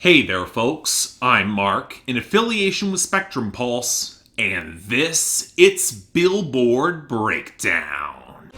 Hey there, folks. I'm Mark, in affiliation with Spectrum Pulse, and it's Billboard Breakdown.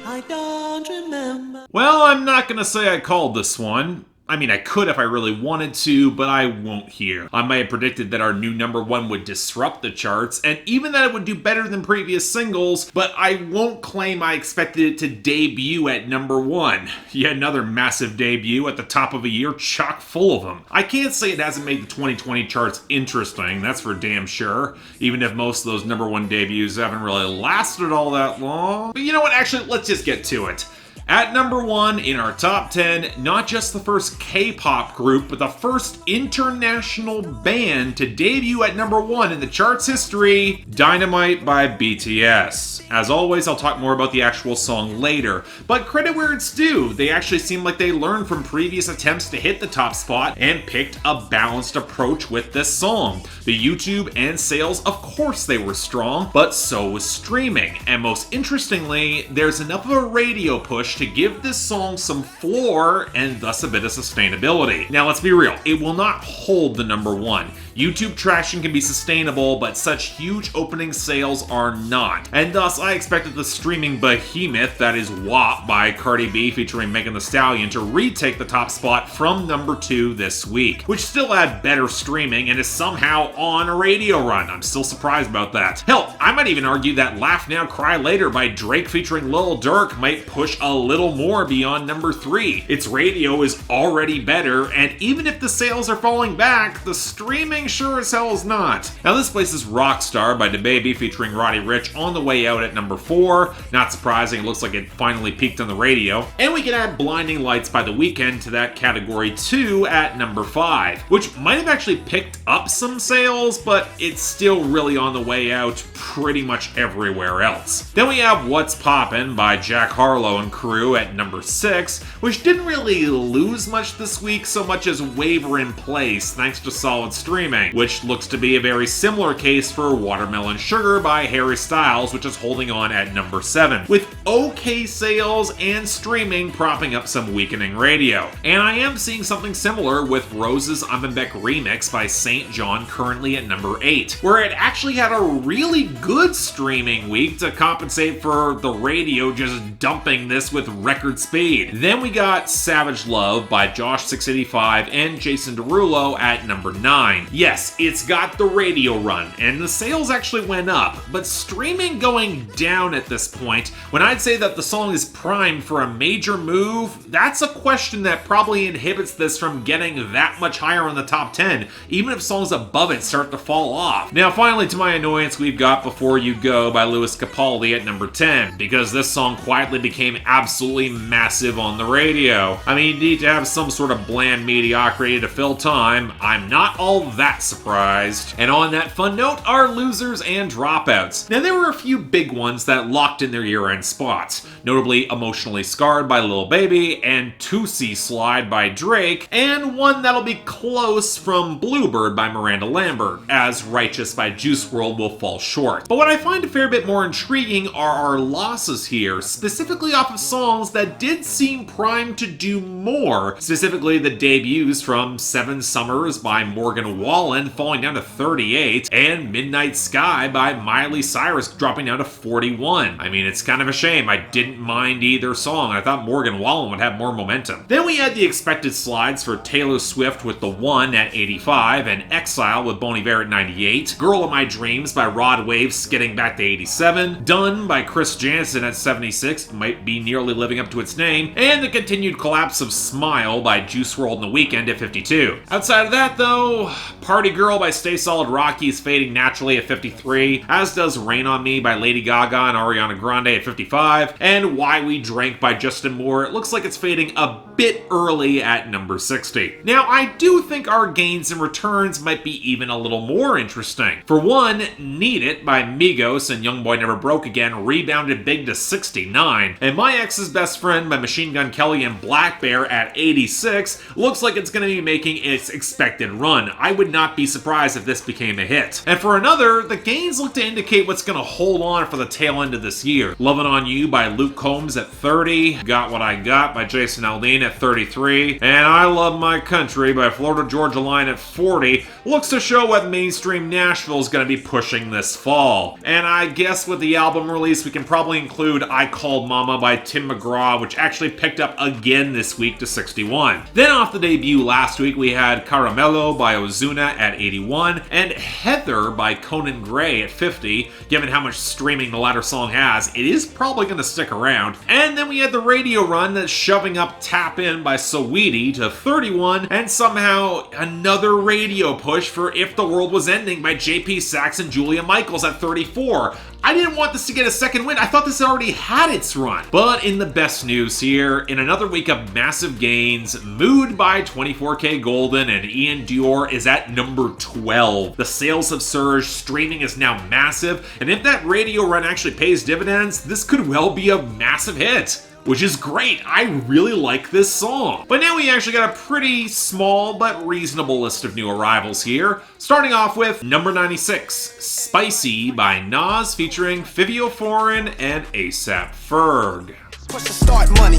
I don't remember. Well, I'm not gonna say I called this one. I mean, I could if I really wanted to, but I won't here. I might have predicted that our new number one would disrupt the charts, and even that it would do better than previous singles, but I won't claim I expected it to debut at number one. Yet another massive debut at the top of a year chock full of them. I can't say it hasn't made the 2020 charts interesting, that's for damn sure, even if most of those number one debuts haven't really lasted all that long. But you know what, actually, let's just get to it. At number one in our top 10, not just the first K-pop group, but the first international band to debut at number one in the chart's history, Dynamite by BTS. As always, I'll talk more about the actual song later, but credit where it's due, they actually seem like they learned from previous attempts to hit the top spot and picked a balanced approach with this song. The YouTube and sales, of course they were strong, but so was streaming, and most interestingly, there's enough of a radio push to give this song some floor and thus a bit of sustainability. Now let's be real, it will not hold the number one. YouTube traction can be sustainable, but such huge opening sales are not. And thus, I expected the streaming behemoth that is WAP by Cardi B featuring Megan Thee Stallion to retake the top spot from number two this week, which still had better streaming and is somehow on a radio run. I'm still surprised about that. Hell, I might even argue that Laugh Now Cry Later by Drake featuring Lil Durk might push a little more beyond number three. Its radio is already better, and even if the sales are falling back, the streaming sure as hell is not. Now this places Rockstar by DaBaby featuring Roddy Ricch on the way out at number 4. Not surprising, it looks like it finally peaked on the radio. And we can add Blinding Lights by The Weeknd to that category too at number 5, which might have actually picked up some sales, but it's still really on the way out pretty much everywhere else. Then we have What's Poppin' by Jack Harlow and crew at number 6, which didn't really lose much this week so much as waver in place thanks to solid streaming, which looks to be a very similar case for Watermelon Sugar by Harry Styles, which is holding on at number 7, with okay sales and streaming propping up some weakening radio. And I am seeing something similar with Rose's Beck remix by St. John currently at number 8, where it actually had a really good streaming week to compensate for the radio just dumping this with record speed. Then we got Savage Love by Josh685 and Jason Derulo at number 9. Yes, it's got the radio run, and the sales actually went up, but streaming going down at this point, when I'd say that the song is primed for a major move, that's a question that probably inhibits this from getting that much higher in the top 10, even if songs above it start to fall off. Now finally, to my annoyance, we've got Before You Go by Louis Capaldi at number 10, because this song quietly became absolutely massive on the radio. I mean, you need to have some sort of bland mediocrity to fill time. I'm not all that surprised. And on that fun note, our losers and dropouts. Now there were a few big ones that locked in their year-end spots, notably Emotionally Scarred by Lil Baby and 2C Slide by Drake, and one that'll be close from Bluebird by Miranda Lambert, as Righteous by Juice WRLD will fall short. But what I find a fair bit more intriguing are our losses here, specifically off of songs that did seem primed to do more, specifically the debuts from Seven Summers by Morgan Wallen falling down to 38, and Midnight Sky by Miley Cyrus dropping down to 41. I mean, it's kind of a shame. I didn't mind either song. I thought Morgan Wallen would have more momentum. Then we had the expected slides for Taylor Swift with The One at 85, and Exile with Bon Iver at 98, Girl of My Dreams by Rod Wave getting back to 87, Done by Chris Jansen at 76, might be nearly living up to its name, and the continued collapse of Smile by Juice WRLD and The Weeknd at 52. Outside of that though, Party Girl by Stay Solid Rocky is fading naturally at 53, as does Rain on Me by Lady Gaga and Ariana Grande at 55, and Why We Drank by Justin Moore, it looks like it's fading a bit early at number 60. Now, I do think our gains and returns might be even a little more interesting. For one, Need It by Migos and YoungBoy Never Broke Again rebounded big to 69, and My Ex's Best Friend by Machine Gun Kelly and Black Bear at 86 looks like it's going to be making its expected run. I would not be surprised if this became a hit. And for another, the gains look to indicate what's going to hold on for the tail end of this year. Lovin' On You by Luke Combs at 30, Got What I Got by Jason Aldean at 33, and I Love My Country by Florida Georgia Line at 40 looks to show what mainstream Nashville is going to be pushing this fall. And I guess with the album release, we can probably include I Called Mama by Tate McRae, which actually picked up again this week to 61. Then off the debut last week, we had Caramello by Ozuna at 81, and Heather by Conan Gray at 50. Given how much streaming the latter song has, it is probably going to stick around. And then we had the radio run that's shoving up Tap In by Saweetie to 31, and somehow another radio push for If the World Was Ending by JP Saxe and Julia Michaels at 34. I didn't want this to get a second win. I thought this already had its run. But in the best news here, in another week of massive gains, Mood by 24K Golden and Ian Dior is at number 12. The sales have surged, streaming is now massive, and if that radio run actually pays dividends, this could well be a massive hit. Which is great. I really like this song. But now we actually got a pretty small but reasonable list of new arrivals here. Starting off with number 96, Spicy by Nas featuring Fivio Foreign and ASAP Ferg. Push the start money,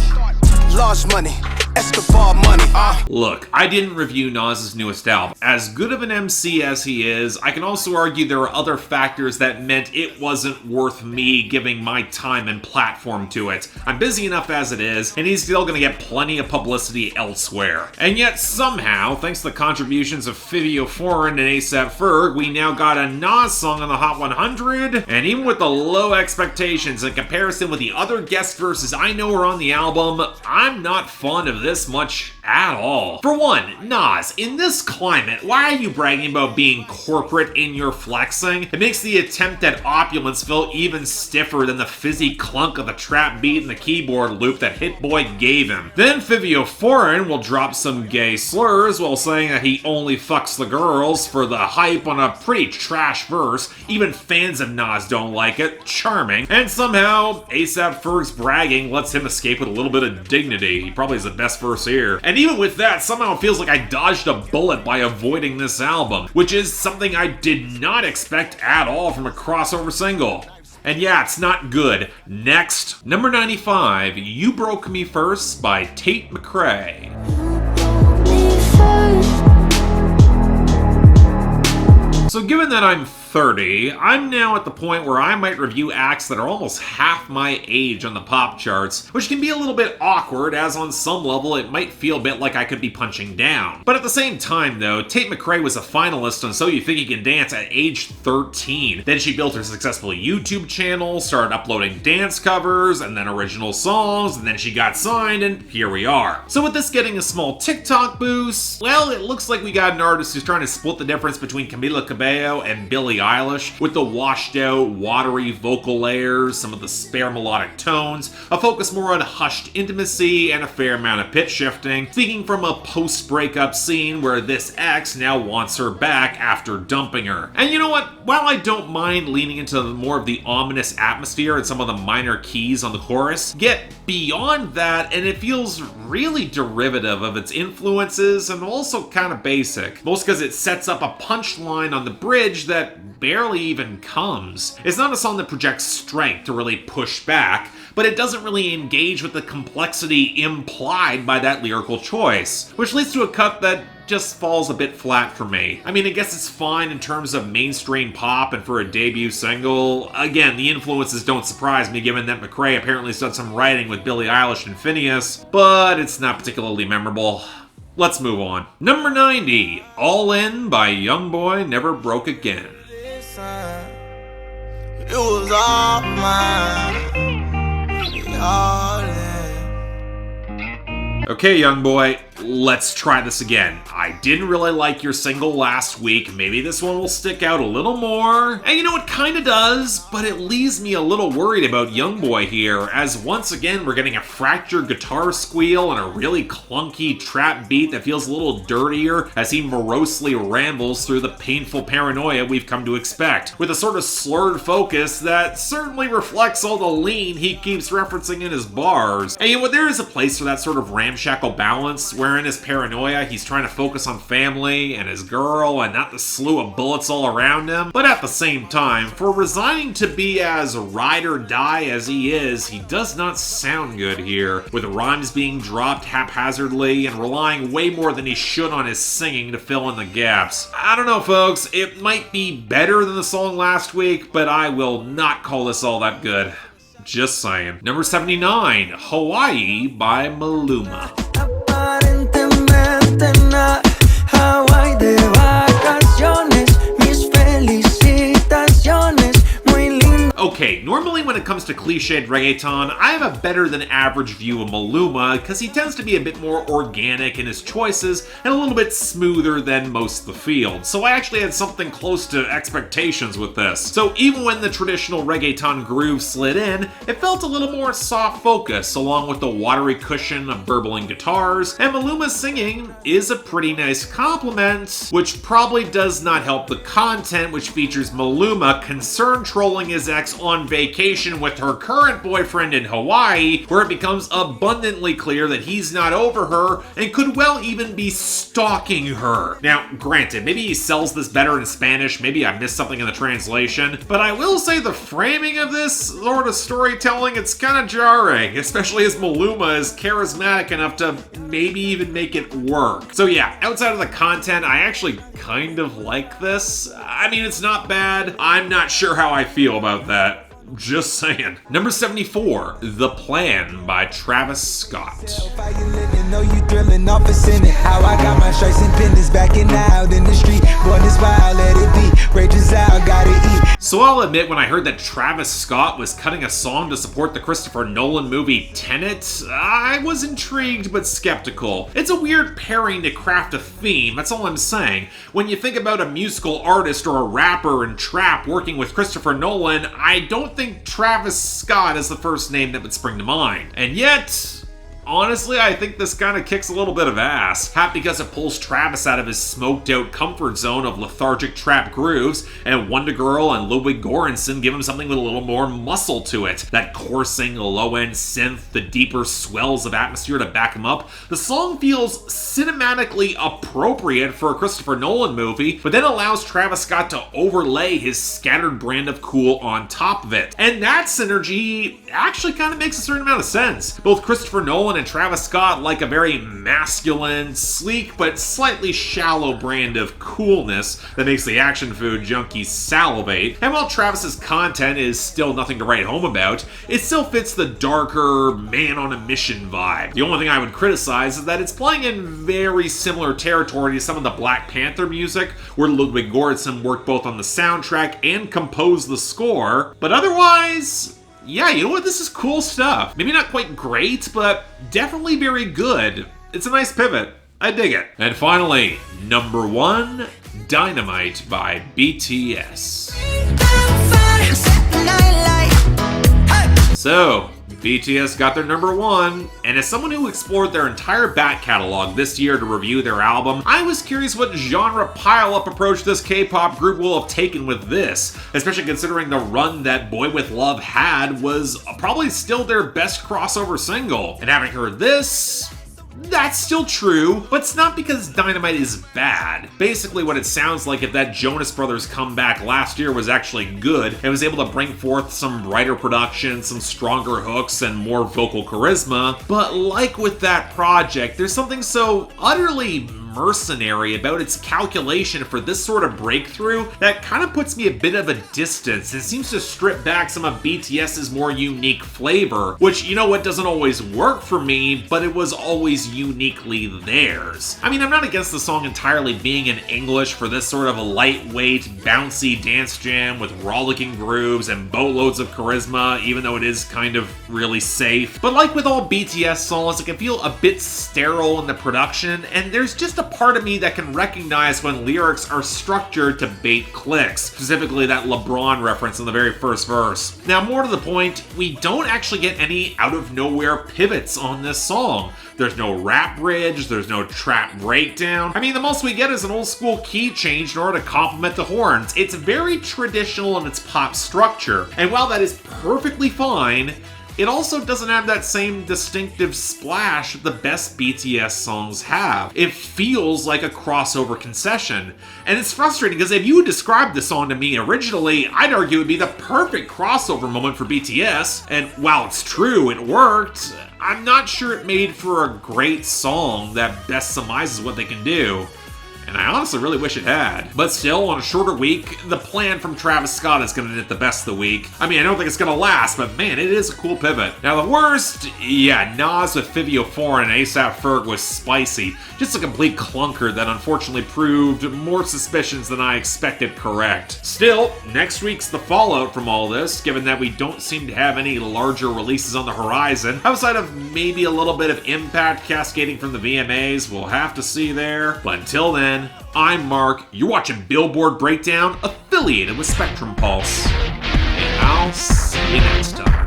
large money, Escobar money. Look, I didn't review Nas's newest album. As good of an MC as he is, I can also argue there are other factors that meant it wasn't worth me giving my time and platform to it. I'm busy enough as it is, and he's still gonna get plenty of publicity elsewhere. And yet somehow, thanks to the contributions of Fivio Foreign and ASAP Ferg, we now got a Nas song on the Hot 100, and even with the low expectations in comparison with the other guest verses I know are on the album, I'm not fond of this much at all. For one, Nas, in this climate, why are you bragging about being corporate in your flexing? It makes the attempt at opulence feel even stiffer than the fizzy clunk of the trap beat and the keyboard loop that Hit Boy gave him. Then Fivio Foreign will drop some gay slurs while saying that he only fucks the girls for the hype on a pretty trash verse. Even fans of Nas don't like it. Charming. And somehow, ASAP Ferg's bragging lets him escape with a little bit of dignity. He probably has the best verse here. And even with that, somehow it feels like I dodged a bullet by avoiding this album, which is something I did not expect at all from a crossover single. And yeah, it's not good. Next, number 95, You Broke Me First by Tate McRae. So given that I'm 30, I'm now at the point where I might review acts that are almost half my age on the pop charts, which can be a little bit awkward, as on some level it might feel a bit like I could be punching down. But at the same time though, Tate McRae was a finalist on So You Think You Can Dance at age 13. Then she built her successful YouTube channel, started uploading dance covers, and then original songs, and then she got signed, and here we are. So with this getting a small TikTok boost, well, it looks like we got an artist who's trying to split the difference between Camila Cabello and Billie Eilish, with the washed out, watery vocal layers, some of the spare melodic tones, a focus more on hushed intimacy, and a fair amount of pitch shifting, speaking from a post-breakup scene where this ex now wants her back after dumping her. And you know what? While I don't mind leaning into more of the ominous atmosphere and some of the minor keys on the chorus, get beyond that and it feels really derivative of its influences and also kind of basic. Most because it sets up a punchline on the bridge that barely even comes. It's not a song that projects strength to really push back, but it doesn't really engage with the complexity implied by that lyrical choice, which leads to a cut that just falls a bit flat for me. I mean, I guess it's fine in terms of mainstream pop and for a debut single. Again, the influences don't surprise me given that McRae apparently has done some writing with Billie Eilish and Phineas, but it's not particularly memorable. Let's move on. Number 90, All In by YoungBoy, Never Broke Again. It was all mine, all in. Okay, YoungBoy, let's try this again. I didn't really like your single last week. Maybe this one will stick out a little more. And you know, it kinda does, but it leaves me a little worried about YoungBoy here, as once again we're getting a fractured guitar squeal and a really clunky trap beat that feels a little dirtier as he morosely rambles through the painful paranoia we've come to expect, with a sort of slurred focus that certainly reflects all the lean he keeps referencing in his bars. And you know what, there is a place for that sort of ramshackle balance, where during his paranoia, he's trying to focus on family and his girl and not the slew of bullets all around him. But at the same time, for resigning to be as ride or die as he is, he does not sound good here, with rhymes being dropped haphazardly and relying way more than he should on his singing to fill in the gaps. I don't know, folks, it might be better than the song last week, but I will not call this all that good. Just saying. Number 79, Hawaii by Maluma. Hawái de vacaciones, mis felicitaciones, muy lindo. Okay, normally when it comes to cliched reggaeton, I have a better than average view of Maluma because he tends to be a bit more organic in his choices and a little bit smoother than most of the field. So I actually had something close to expectations with this. So even when the traditional reggaeton groove slid in, it felt a little more soft focus along with the watery cushion of burbling guitars, and Maluma's singing is a pretty nice compliment, which probably does not help the content, which features Maluma concerned trolling his ex on vacation with her current boyfriend in Hawaii, where it becomes abundantly clear that he's not over her and could well even be stalking her. Now, granted, maybe he sells this better in Spanish, maybe I missed something in the translation, but I will say the framing of this sort of storytelling, it's kind of jarring, especially as Maluma is charismatic enough to maybe even make it work. So yeah, outside of the content, I actually kind of like this. I mean, it's not bad. I'm not sure how I feel about that. Just saying. Number 74, The Plan by Travis Scott. So I'll admit, when I heard that Travis Scott was cutting a song to support the Christopher Nolan movie Tenet, I was intrigued but skeptical. It's a weird pairing to craft a theme, that's all I'm saying. When you think about a musical artist or a rapper in trap working with Christopher Nolan, I don't think Travis Scott is the first name that would spring to mind. And yet, honestly, I think this kind of kicks a little bit of ass. Half because it pulls Travis out of his smoked out comfort zone of lethargic trap grooves, and Wonder Girl and Ludwig Göransson give him something with a little more muscle to it. That coursing, low-end synth, the deeper swells of atmosphere to back him up. The song feels cinematically appropriate for a Christopher Nolan movie, but then allows Travis Scott to overlay his scattered brand of cool on top of it. And that synergy actually kind of makes a certain amount of sense. Both Christopher Nolan and Travis Scott like a very masculine, sleek, but slightly shallow brand of coolness that makes the action food junkies salivate. And while Travis's content is still nothing to write home about, it still fits the darker, man on a mission vibe. The only thing I would criticize is that it's playing in very similar territory to some of the Black Panther music, where Ludwig Göransson worked both on the soundtrack and composed the score, but otherwise, yeah, you know what? This is cool stuff. Maybe not quite great, but definitely very good. It's a nice pivot. I dig it. And finally, number 1, Dynamite by BTS. So, BTS got their number 1, and as someone who explored their entire back catalog this year to review their album, I was curious what genre pile-up approach this K-pop group will have taken with this, especially considering the run that Boy With Love had was probably still their best crossover single. And having heard this, that's still true, but it's not because Dynamite is bad. Basically what it sounds like if that Jonas Brothers comeback last year was actually good and was able to bring forth some brighter production, some stronger hooks, and more vocal charisma. But like with that project, there's something so utterly mercenary about its calculation for this sort of breakthrough that kind of puts me a bit of a distance. It seems to strip back some of BTS's more unique flavor, which, you know what, doesn't always work for me, but it was always uniquely theirs. I mean, I'm not against the song entirely being in English for this sort of a lightweight, bouncy dance jam with rollicking grooves and boatloads of charisma, even though it is kind of really safe. But like with all BTS songs, it can feel a bit sterile in the production, and there's just a part of me that can recognize when lyrics are structured to bait clicks, specifically that LeBron reference in the very first verse. Now, more to the point, we don't actually get any out-of-nowhere pivots on this song. There's no rap bridge, there's no trap breakdown. I mean, the most we get is an old school key change in order to complement the horns. It's very traditional in its pop structure, and while that is perfectly fine, it also doesn't have that same distinctive splash that the best BTS songs have. It feels like a crossover concession. And it's frustrating because if you had described this song to me originally, I'd argue it would be the perfect crossover moment for BTS. And while it's true, it worked, I'm not sure it made for a great song that best surmises what they can do. And I honestly really wish it had. But still, on a shorter week, the plan from Travis Scott is going to get the best of the week. I mean, I don't think it's going to last, but man, it is a cool pivot. Now, the worst, yeah, Nas with Fivio Foreign and ASAP Ferg was spicy. Just a complete clunker that unfortunately proved more suspicions than I expected correct. Still, next week's the fallout from all this, given that we don't seem to have any larger releases on the horizon. Outside of maybe a little bit of impact cascading from the VMAs, we'll have to see there. But until then, I'm Mark, you're watching Billboard Breakdown, affiliated with Spectrum Pulse. And I'll see you next time.